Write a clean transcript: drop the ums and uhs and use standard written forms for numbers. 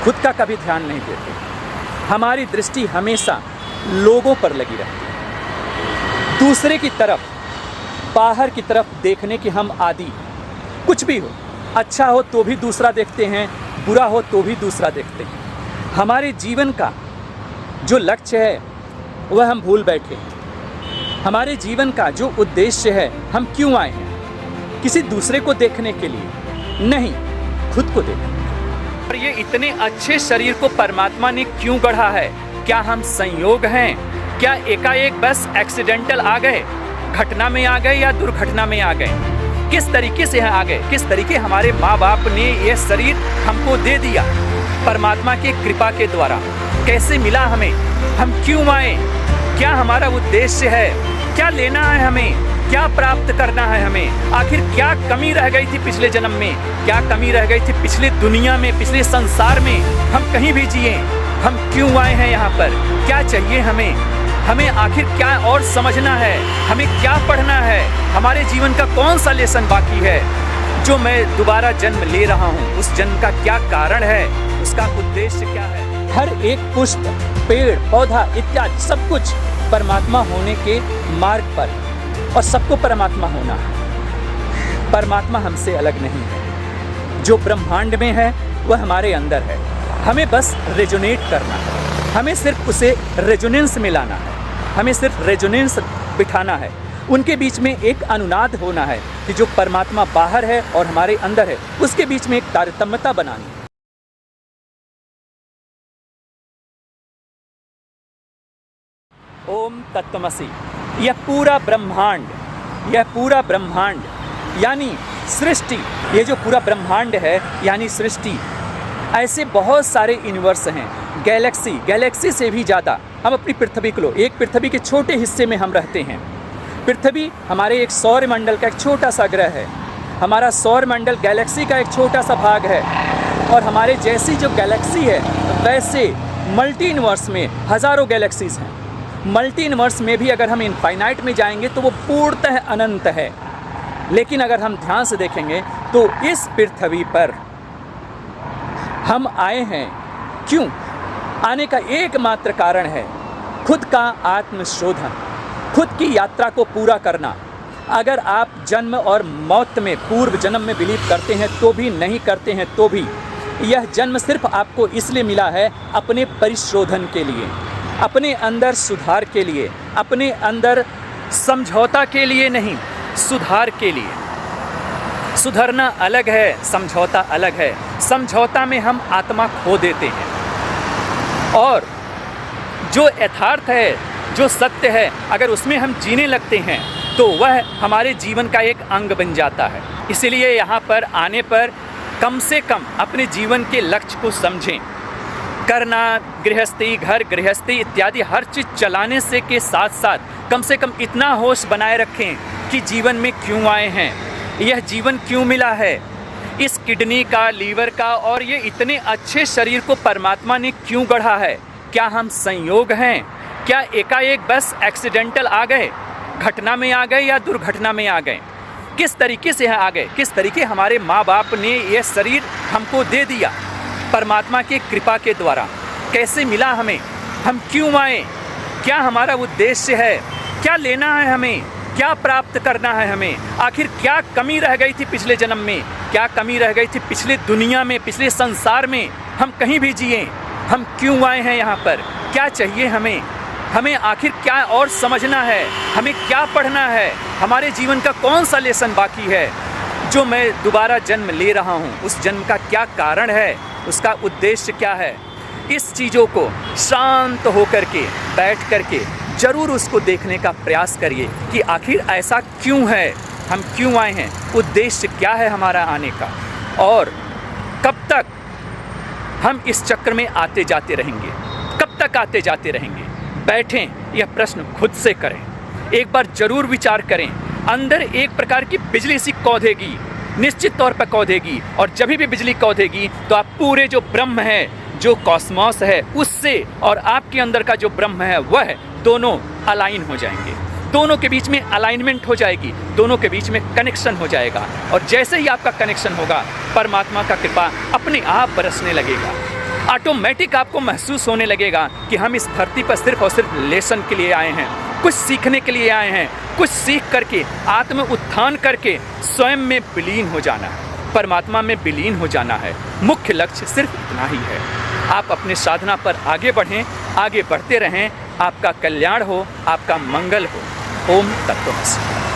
खुद का कभी ध्यान नहीं देते। हमारी दृष्टि हमेशा लोगों पर लगी रहती है, दूसरे की तरफ, बाहर की तरफ देखने की हम आदी। कुछ भी हो, अच्छा हो तो भी दूसरा देखते हैं, बुरा हो तो भी दूसरा देखते हैं। हमारे जीवन का जो लक्ष्य है वह हम भूल बैठे हैं। हमारे जीवन का जो उद्देश्य है, हम क्यों आए हैं? किसी दूसरे को देखने के लिए नहीं, खुद को देखने। और ये इतने अच्छे शरीर को परमात्मा ने क्यों गढ़ा है? क्या हम संयोग हैं? क्या एकाएक बस एक्सीडेंटल आ गए, घटना में आ गए या दुर्घटना में आ गए? किस तरीके से आ गए? किस तरीके हमारे माँ बाप ने यह शरीर हमको दे दिया? परमात्मा की कृपा के द्वारा। कैसे मिला हमें? हम क्यों आए? क्या हमारा उद्देश्य है? क्या लेना है हमें? क्या प्राप्त करना है हमें? आखिर क्या कमी रह गई थी पिछले जन्म में? क्या कमी रह गई थी पिछले दुनिया में, पिछले संसार में? हम कहीं भी जिए, हम क्यों आए हैं यहाँ पर? क्या चाहिए हमें? हमें आखिर क्या और समझना है? हमें क्या पढ़ना है? हमारे जीवन का कौन सा लेसन बाकी है जो मैं दोबारा जन्म ले रहा हूँ? उस जन्म का क्या कारण है? उसका उद्देश्य क्या है? हर एक पुष्प, पेड़, पौधा इत्यादि सब कुछ परमात्मा होने के मार्ग पर, और सबको परमात्मा होना है। परमात्मा हमसे अलग नहीं है। जो ब्रह्मांड में है वह हमारे अंदर है। हमें बस रेजोनेट करना है, हमें सिर्फ उसे रेजोनेंस में लाना है, हमें सिर्फ रेजोनेंस बिठाना है। उनके बीच में एक अनुनाद होना है कि जो परमात्मा बाहर है और हमारे अंदर है, उसके बीच में एक तारतम्यता बनानी है। ओम तत्वमसि। यह पूरा ब्रह्मांड यानी सृष्टि, ये जो पूरा ब्रह्मांड है यानी सृष्टि, ऐसे बहुत सारे यूनिवर्स हैं, गैलेक्सी से भी ज़्यादा। हम अपनी पृथ्वी को लो, एक पृथ्वी के छोटे हिस्से में हम रहते हैं। पृथ्वी हमारे एक सौर मंडल का एक छोटा सा ग्रह है। हमारा सौर मंडल गैलेक्सी का एक छोटा सा भाग है, और हमारे जैसी जो गैलेक्सी है वैसे मल्टी यूनिवर्स में हज़ारों गैलेक्सीज़ हैं। मल्टी यूनिवर्स में भी अगर हम इनफाइनाइट में जाएंगे तो वो पूर्णतः अनंत है। लेकिन अगर हम ध्यान से देखेंगे तो इस पृथ्वी पर हम आए हैं क्यों? आने का एकमात्र कारण है खुद का आत्मशोधन, खुद की यात्रा को पूरा करना। अगर आप जन्म और मौत में, पूर्व जन्म में बिलीव करते हैं तो भी, नहीं करते हैं तो भी, यह जन्म सिर्फ आपको इसलिए मिला है अपने परिशोधन के लिए, अपने अंदर सुधार के लिए, अपने अंदर समझौता के लिए नहीं, सुधार के लिए। सुधरना अलग है, समझौता अलग है। समझौता में हम आत्मा खो देते हैं, और जो यथार्थ है, जो सत्य है, अगर उसमें हम जीने लगते हैं तो वह हमारे जीवन का एक अंग बन जाता है। इसीलिए यहाँ पर आने पर कम से कम अपने जीवन के लक्ष्य को समझें। करना, गृहस्थी, घर गृहस्थी इत्यादि हर चीज़ चलाने से के साथ साथ कम से कम इतना होश बनाए रखें कि जीवन में क्यों आए हैं, यह जीवन क्यों मिला है, इस किडनी का, लीवर का और ये इतने अच्छे शरीर को परमात्मा ने क्यों गढ़ा है? क्या हम संयोग हैं? क्या एकाएक बस एक्सीडेंटल आ गए, घटना में आ गए या दुर्घटना में आ गए? किस तरीके से आ गए? किस तरीके हमारे माँ बाप ने यह शरीर हमको दे दिया परमात्मा की कृपा के द्वारा? कैसे मिला हमें? हम क्यों आए? क्या हमारा उद्देश्य है? क्या लेना है हमें? क्या प्राप्त करना है हमें? आखिर क्या कमी रह गई थी पिछले जन्म में? क्या कमी रह गई थी पिछले दुनिया में, पिछले संसार में? हम कहीं भी जिए, हम क्यों आए हैं यहाँ पर? क्या चाहिए हमें? हमें आखिर क्या और समझना है? हमें क्या पढ़ना है? हमारे जीवन का कौन सा लेसन बाकी है जो मैं दोबारा जन्म ले रहा हूँ? उस जन्म का क्या कारण है? उसका उद्देश्य क्या है? इस चीज़ों को शांत होकर के, बैठ कर के ज़रूर उसको देखने का प्रयास करिए कि आखिर ऐसा क्यों है, हम क्यों आए हैं, उद्देश्य क्या है हमारा आने का, और कब तक हम इस चक्र में आते जाते रहेंगे, कब तक आते जाते रहेंगे। बैठें, यह प्रश्न खुद से करें, एक बार ज़रूर विचार करें। अंदर एक प्रकार की बिजली सी कौधेगी, निश्चित तौर पर कौधेगी, और जब भी बिजली कौधेगी तो आप पूरे जो ब्रह्म है, जो कॉस्मॉस है, उससे और आपके अंदर का जो ब्रह्म है वह दोनों अलाइन हो जाएंगे, दोनों के बीच में अलाइनमेंट हो जाएगी, दोनों के बीच में कनेक्शन हो जाएगा। और जैसे ही आपका कनेक्शन होगा, परमात्मा का कृपा अपने आप बरसने लगेगा। ऑटोमेटिक आपको महसूस होने लगेगा कि हम इस धरती पर सिर्फ और सिर्फ लेसन के लिए आए हैं, कुछ सीखने के लिए आए हैं, कुछ सीख करके आत्म उत्थान करके स्वयं में विलीन हो जाना है, परमात्मा में विलीन हो जाना है। मुख्य लक्ष्य सिर्फ इतना ही है। आप अपने साधना पर आगे बढ़ें, आगे बढ़ते रहें। आपका कल्याण हो, आपका मंगल हो। ओम तत्वमसि।